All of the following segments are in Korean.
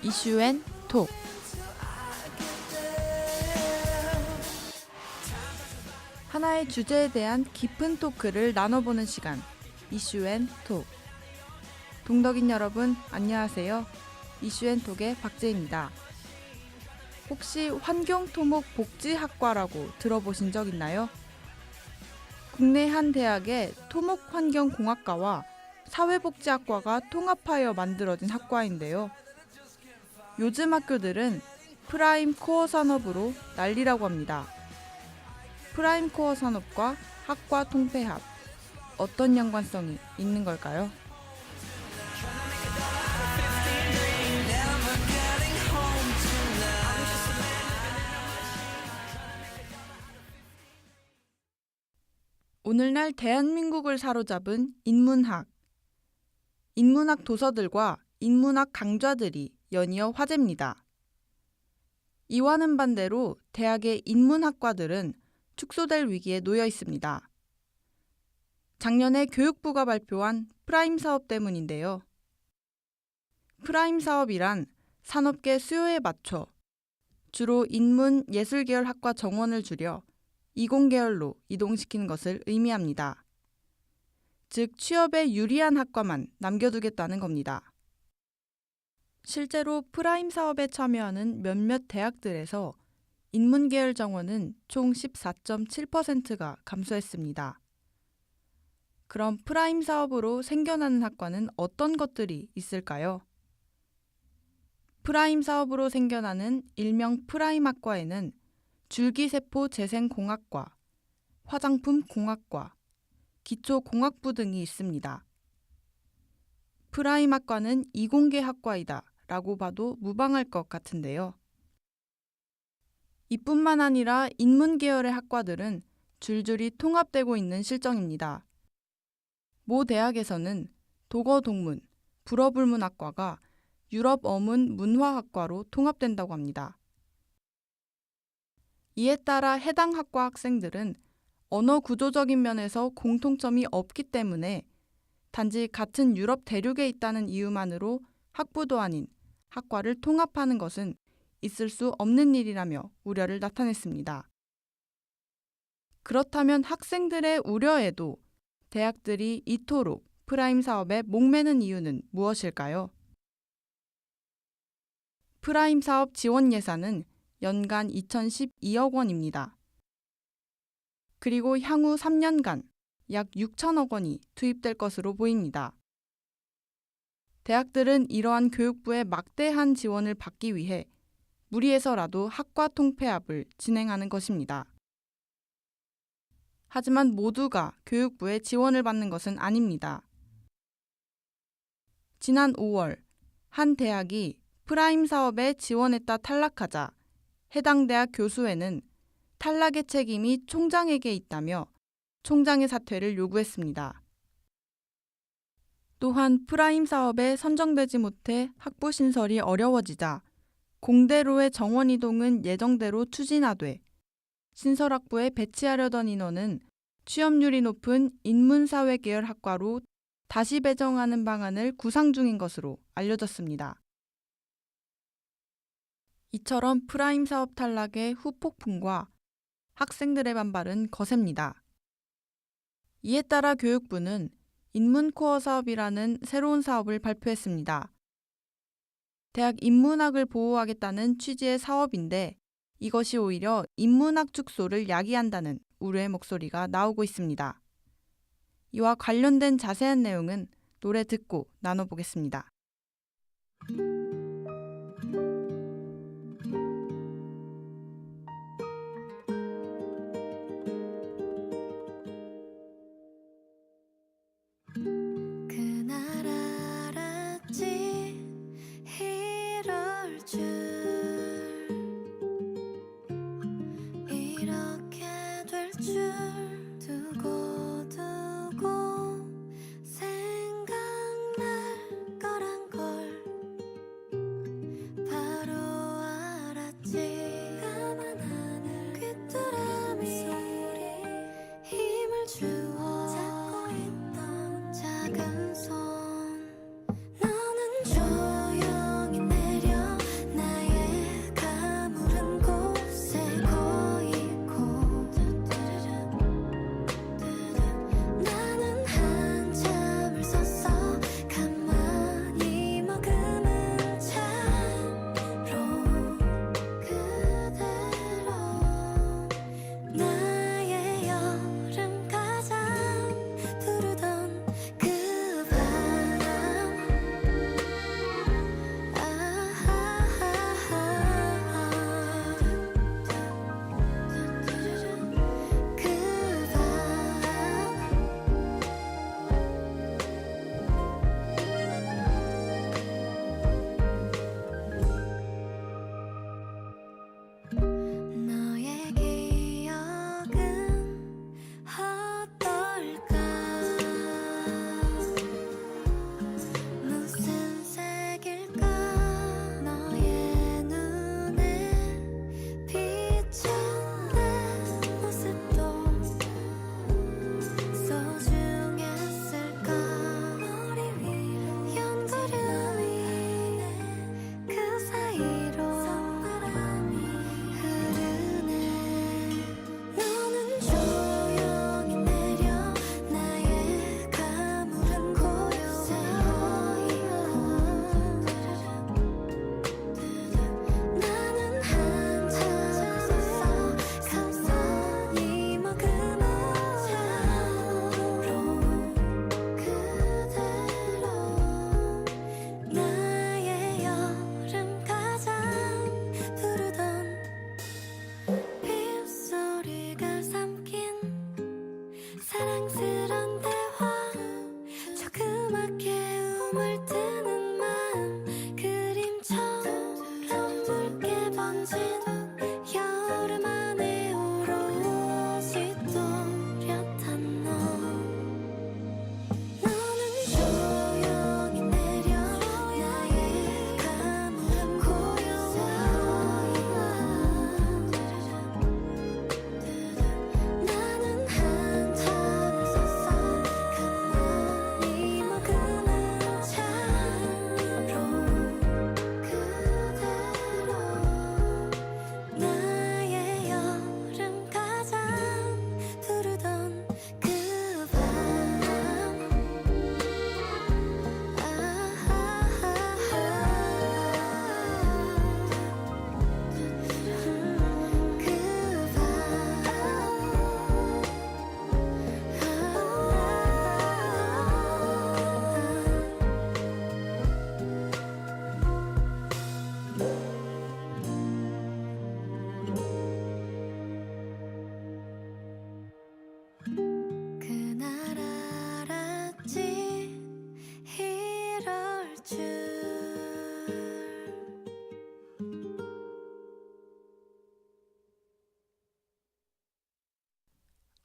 이슈앤톡. 하나의 주제에 대한 깊은 토크를 나눠보는 시간, 이슈앤톡. 동덕인 여러분, 안녕하세요. 이슈앤톡의 박재입니다. 혹시 환경토목복지학과라고 들어보신 적 있나요? 국내 한 대학의 토목환경공학과와 사회복지학과가 통합하여 만들어진 학과인데요. 요즘 학교들은 프라임 코어 산업으로 난리라고 합니다. 프라임 코어 산업과 학과 통폐합, 어떤 연관성이 있는 걸까요? 오늘날 대한민국을 사로잡은 인문학. 인문학 도서들과 인문학 강좌들이 연이어 화제입니다. 이와는 반대로 대학의 인문학과들은 축소될 위기에 놓여 있습니다. 작년에 교육부가 발표한 프라임 사업 때문인데요. 프라임 사업이란 산업계 수요에 맞춰 주로 인문 예술계열 학과 정원을 줄여 이공계열로 이동시키는 것을 의미합니다. 즉 취업에 유리한 학과만 남겨두겠다는 겁니다. 실제로 프라임 사업에 참여하는 몇몇 대학들에서 인문계열 정원은 총 14.7%가 감소했습니다. 그럼 프라임 사업으로 생겨나는 학과는 어떤 것들이 있을까요? 프라임 사업으로 생겨나는 일명 프라임 학과에는 줄기세포 재생공학과, 화장품공학과, 기초공학부 등이 있습니다. 프라임 학과는 이공계 학과이다 라고 봐도 무방할 것 같은데요. 이뿐만 아니라 인문 계열의 학과들은 줄줄이 통합되고 있는 실정입니다. 모 대학에서는 독어동문, 불어불문학과가 유럽어문 문화학과로 통합된다고 합니다. 이에 따라 해당 학과 학생들은 언어 구조적인 면에서 공통점이 없기 때문에 단지 같은 유럽 대륙에 있다는 이유만으로 학부도 아닌 학과를 통합하는 것은 있을 수 없는 일이라며 우려를 나타냈습니다. 그렇다면 학생들의 우려에도 대학들이 이토록 프라임 사업에 목매는 이유는 무엇일까요? 프라임 사업 지원 예산은 연간 2,012억 원입니다. 그리고 향후 3년간 약 6천억 원이 투입될 것으로 보입니다. 대학들은 이러한 교육부의 막대한 지원을 받기 위해 무리해서라도 학과 통폐합을 진행하는 것입니다. 하지만 모두가 교육부의 지원을 받는 것은 아닙니다. 지난 5월 한 대학이 프라임 사업에 지원했다 탈락하자 해당 대학 교수회는 탈락의 책임이 총장에게 있다며 총장의 사퇴를 요구했습니다. 또한 프라임 사업에 선정되지 못해 학부 신설이 어려워지자 공대로의 정원 이동은 예정대로 추진하되 신설학부에 배치하려던 인원은 취업률이 높은 인문사회 계열 학과로 다시 배정하는 방안을 구상 중인 것으로 알려졌습니다. 이처럼 프라임 사업 탈락의 후폭풍과 학생들의 반발은 거셉니다. 이에 따라 교육부는 인문코어 사업이라는 새로운 사업을 발표했습니다. 대학 인문학을 보호하겠다는 취지의 사업인데 이것이 오히려 인문학 축소를 야기한다는 우려의 목소리가 나오고 있습니다. 이와 관련된 자세한 내용은 노래 듣고 나눠보겠습니다. 그날 알았지 이럴 줄 이렇게 될 줄 두고두고 생각날 거란 걸 바로 알았지. 까만 하늘 귀뚜라미 힘을 주어 잡고 있던 작은 손 너는 조용히 내려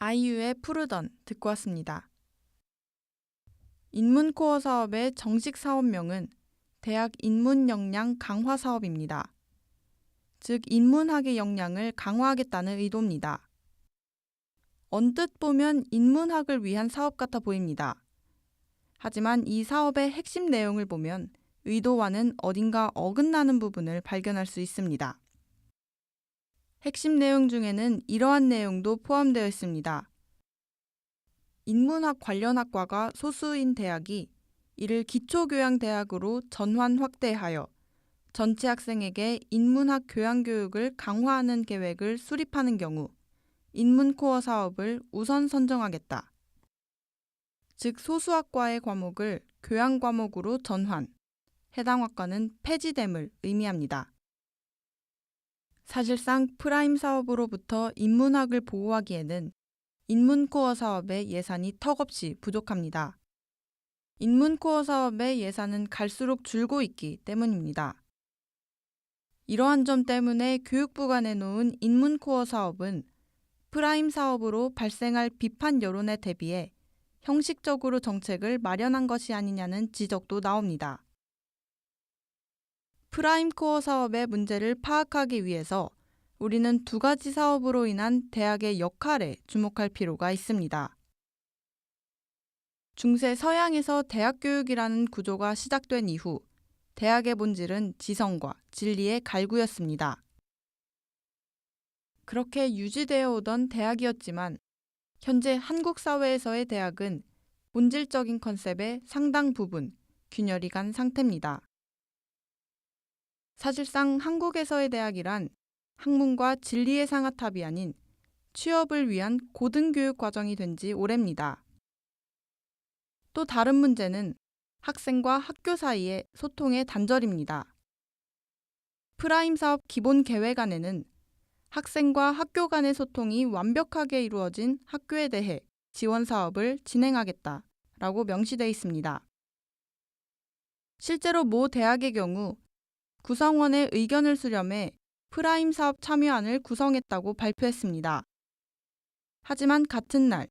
아이유의 푸르던 듣고 왔습니다. 인문코어 사업의 정식 사업명은 대학 인문 역량 강화 사업입니다. 즉, 인문학의 역량을 강화하겠다는 의도입니다. 언뜻 보면 인문학을 위한 사업 같아 보입니다. 하지만 이 사업의 핵심 내용을 보면 의도와는 어딘가 어긋나는 부분을 발견할 수 있습니다. 핵심 내용 중에는 이러한 내용도 포함되어 있습니다. 인문학 관련 학과가 소수인 대학이 이를 기초교양대학으로 전환 확대하여 전체 학생에게 인문학 교양 교육을 강화하는 계획을 수립하는 경우 인문코어 사업을 우선 선정하겠다. 즉, 소수학과의 과목을 교양 과목으로 전환, 해당 학과는 폐지됨을 의미합니다. 사실상 프라임 사업으로부터 인문학을 보호하기에는 인문코어 사업의 예산이 턱없이 부족합니다. 인문코어 사업의 예산은 갈수록 줄고 있기 때문입니다. 이러한 점 때문에 교육부가 내놓은 인문코어 사업은 프라임 사업으로 발생할 비판 여론에 대비해 형식적으로 정책을 마련한 것이 아니냐는 지적도 나옵니다. 프라임 코어 사업의 문제를 파악하기 위해서 우리는 두 가지 사업으로 인한 대학의 역할에 주목할 필요가 있습니다. 중세 서양에서 대학 교육이라는 구조가 시작된 이후 대학의 본질은 지성과 진리의 갈구였습니다. 그렇게 유지되어 오던 대학이었지만 현재 한국 사회에서의 대학은 본질적인 컨셉의 상당 부분 균열이 간 상태입니다. 사실상 한국에서의 대학이란 학문과 진리의 상아탑이 아닌 취업을 위한 고등교육 과정이 된 지 오래입니다. 또 다른 문제는 학생과 학교 사이의 소통의 단절입니다. 프라임 사업 기본 계획 안에는 학생과 학교 간의 소통이 완벽하게 이루어진 학교에 대해 지원 사업을 진행하겠다라고 명시되어 있습니다. 실제로 모 대학의 경우 구성원의 의견을 수렴해 프라임 사업 참여안을 구성했다고 발표했습니다. 하지만 같은 날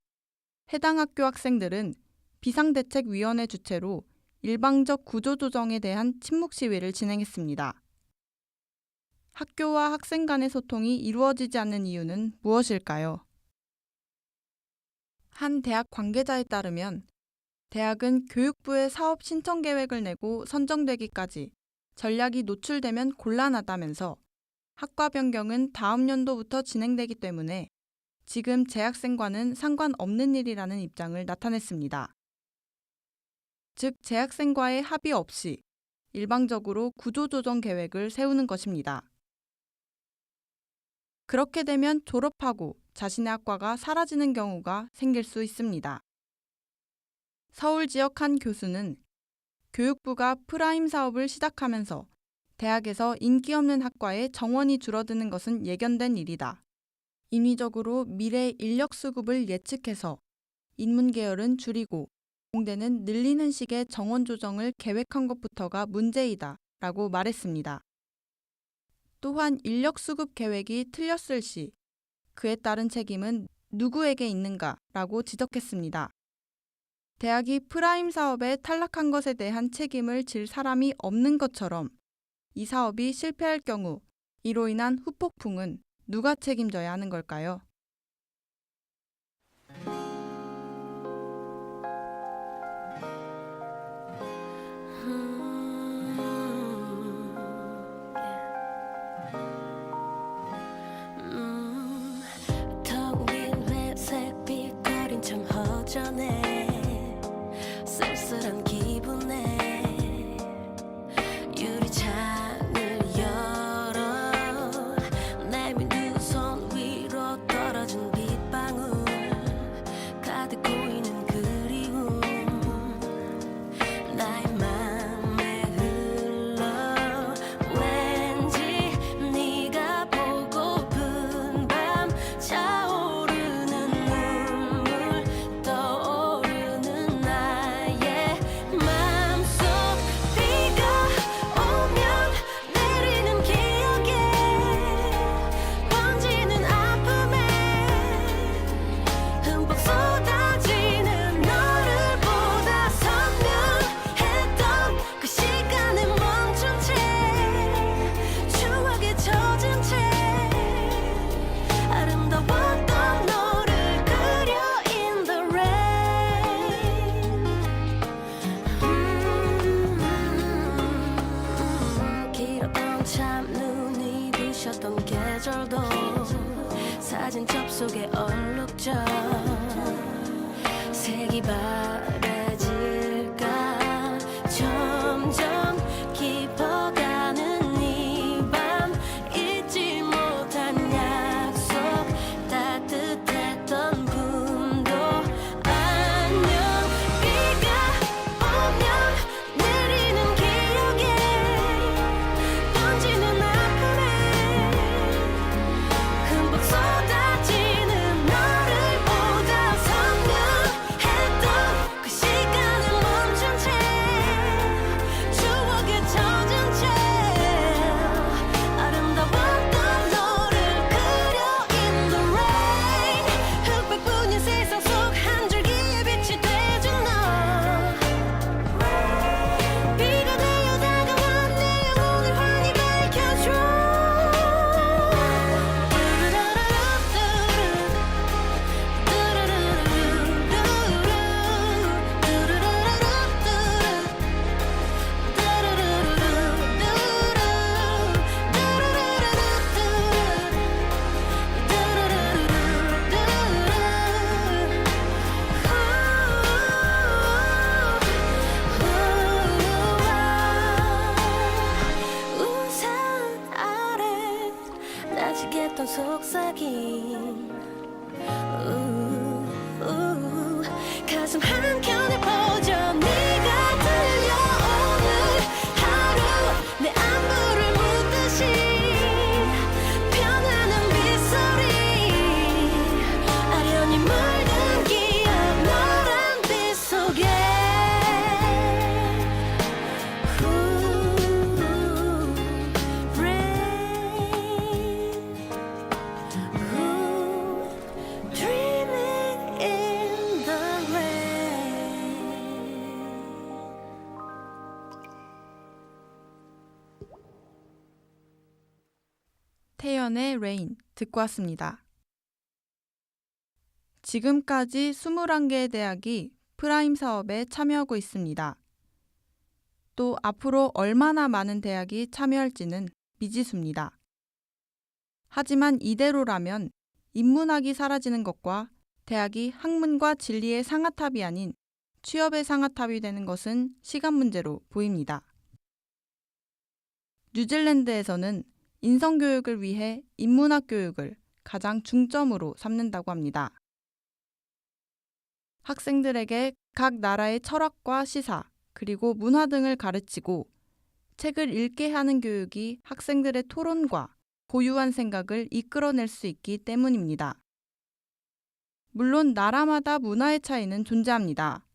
해당 학교 학생들은 비상대책위원회 주최로 일방적 구조조정에 대한 침묵 시위를 진행했습니다. 학교와 학생 간의 소통이 이루어지지 않는 이유는 무엇일까요? 한 대학 관계자에 따르면 대학은 교육부에 사업 신청 계획을 내고 선정되기까지 전략이 노출되면 곤란하다면서 학과 변경은 다음 연도부터 진행되기 때문에 지금 재학생과는 상관없는 일이라는 입장을 나타냈습니다. 즉, 재학생과의 합의 없이 일방적으로 구조조정 계획을 세우는 것입니다. 그렇게 되면 졸업하고 자신의 학과가 사라지는 경우가 생길 수 있습니다. 서울 지역 한 교수는 교육부가 프라임 사업을 시작하면서 대학에서 인기 없는 학과의 정원이 줄어드는 것은 예견된 일이다. 인위적으로 미래 인력 수급을 예측해서 인문 계열은 줄이고 공대는 늘리는 식의 정원 조정을 계획한 것부터가 문제이다 라고 말했습니다. 또한 인력 수급 계획이 틀렸을 시 그에 따른 책임은 누구에게 있는가 라고 지적했습니다. 대학이 프라임 사업에 탈락한 것에 대한 책임을 질 사람이 없는 것처럼 이 사업이 실패할 경우 이로 인한 후폭풍은 누가 책임져야 하는 걸까요? 텅 빈 회색 빛거린 참 허전해 쓸쓸한 기분에 유리창을 열어 내민 두 손 위로 떠 가슴 한켠에 퍼져 네가 들려오는 하루 내 안부를 묻듯이 변하는 빗소리 아련히 물든 기억 노란 빛 속에 Dreaming in the rain. 태연의 레인 듣고 왔습니다. 지금까지 21개의 대학이 프라임 사업에 참여하고 있습니다. 또 앞으로 얼마나 많은 대학이 참여할지는 미지수입니다. 하지만 이대로라면 인문학이 사라지는 것과 대학이 학문과 진리의 상아탑이 아닌 취업의 상아탑이 되는 것은 시간 문제로 보입니다. 뉴질랜드에서는 인성교육을 위해 인문학 교육을 가장 중점으로 삼는다고 합니다. 학생들에게 각 나라의 철학과 시사, 그리고 문화 등을 가르치고 책을 읽게 하는 교육이 학생들의 토론과 고유한 생각을 이끌어낼 수 있기 때문입니다. 물론 나라마다 문화의 차이는 존재합니다.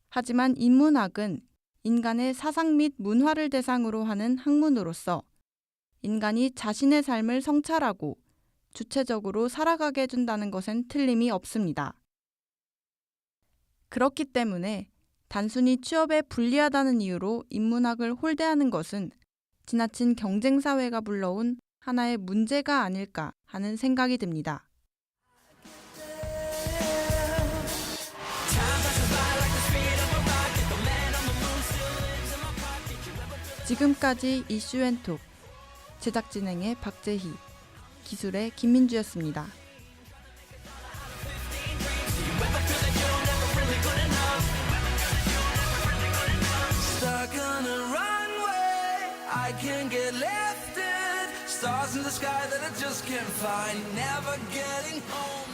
하지만 인문학은 인간의 사상 및 문화를 대상으로 하는 학문으로서 인간이 자신의 삶을 성찰하고 주체적으로 살아가게 해준다는 것엔 틀림이 없습니다. 그렇기 때문에 단순히 취업에 불리하다는 이유로 인문학을 홀대하는 것은 지나친 경쟁사회가 불러온 하나의 문제가 아닐까 하는 생각이 듭니다. 지금까지 이슈앤톡 제작 진행의 박재희, 기술의 김민주였습니다. Stuck on a runway, I can't get lifted. Stars in the sky that I just can't find. Never getting home.